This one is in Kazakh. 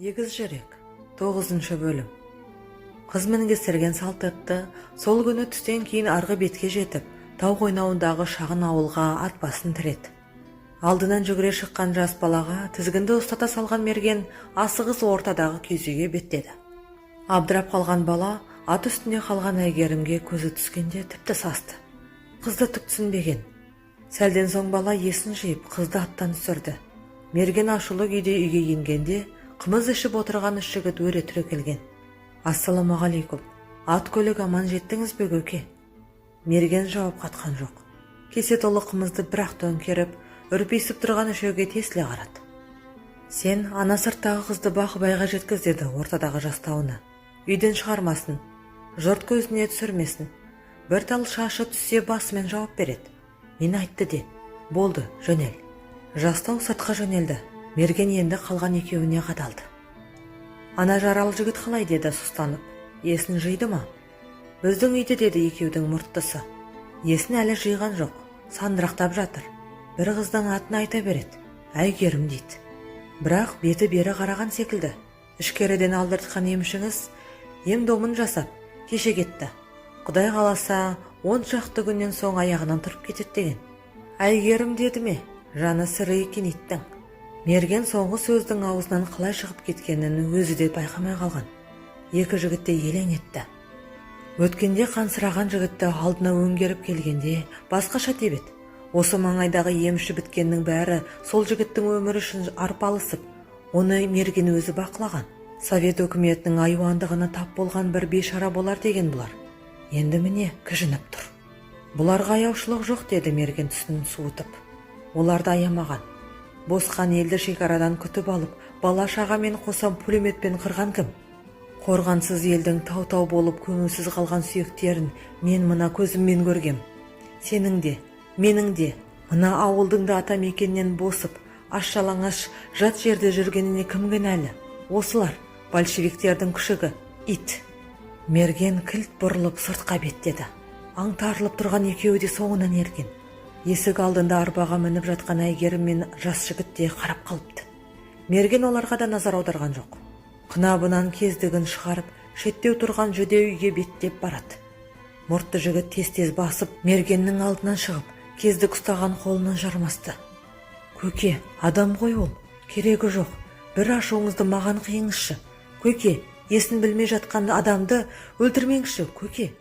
Егіз жүрек 9 бөлім. Қыз мінгестірген Салтатты сол күні түстен кейін арғы бетке жетіп, тау қойнауындағы шағын ауылға ат басын тіреді. Алдынан жүгіре шыққан жас балаға тізгінді ұстата салған мерген асығыс ортадағы күйзеге беттеді. Абдырап қалған бала ат үстінде қалған әйгерімге көзі түскенде тіпті састы. Қызды түк түсінбеген. Сәлден соң бала есін жиып қызды аттан түсірді. Мерген ашулы күйде үйге енгенде қымыз ішіп отырған үш жігіт өре түрекелген. Ассаламағалейкум, ат көлік аман жеттіңіз бе көке? Мерген жауап қатқан жоқ. Кесе толы қымызды бірақ төңкеріп, үрпейсіп тұрған үшеуге тесіле қарады. Сен ана сырттағы қызды Бақыбайға жеткіз деді ортадағы жастауына. Үйден шығармасын, жұрт көзіне түсірмесін. Бір тал шашы түссе басымен жауап береді. Мен айтты де, болды, жөнел. Жастау сыртқа жөнелді. Мерген енді қалған екеуіне қадалды. Ана жаралы жігіт қалай деді сұстанып. Есін жиды ма? Біздің үйде деді екеудің мұрттысы. Есін әлі жиған жоқ, сандырақтап жатыр. Бір қыздың атын айта береді. Әйгерім дейді. Бірақ беті бері қараған секілді. Ішкеріден алдыртқан емшіңіз ем домын жасап, кеше кетті. Құдай қаласа 10 шақты күннен соң аяғынан тұрып кетеді деген. Әйгерім деді ме? Жаны сыры екен иттің. Мерген соңғы сөздің аузынан қалай шығып кеткенін өзі де байқамай қалған. Екі жігіт те елең етті. Өткенде қансыраған жігітті алдына өңгеріп келгенде басқаша тебет. Осы маңайдағы емші біткеннің бәрі сол жігіттің өмірі үшін арпалысып, оны Мерген өзі бақылаған. Совет өкіметінің айуандығына тап болған бір бейшара болар деген бұлар. Енді міне кіжініп тұр. Бұларға аяушылық жоқ деді Мерген түсін суытып. Оларды аямаған. Босқан елді шекарадан күтіп алып, бала шағамен қосам пулеметпен қырған кім? Қорғансыз елдің тау-тау болып көңілсіз қалған сүйектерін мен мына көзіммен көргем. Сенің де, менің де, мына ауылдың да ата мекеннен босып, аш-жалаңаш жат жерде жүргеніне кім кінәлі? Осылар, большевиктердің күшігі, ит. Мерген кілт бұрылып сыртқа беттеді. Аңтарылып тұрған екеуі де соңынан ерген. Есік алдында арбаға мініп жатқан Әйгерім мен жас жігіт те қарап қалыпты. Мерген оларға да назар аударған жоқ. Қынабынан кездігін шығарып, шеттеу тұрған жүдеу үйге беттеп барады. Мұртты жігіт тез-тез басып, Мергеннің алдынан шығып, кездік ұстаған қолынан жармасты. Көке, адам ғой ол, керегі жоқ. Бір ашуыңызды маған қиыңызшы. Көке, есін білмей жатқан адамды өлтірмеңізші, көке.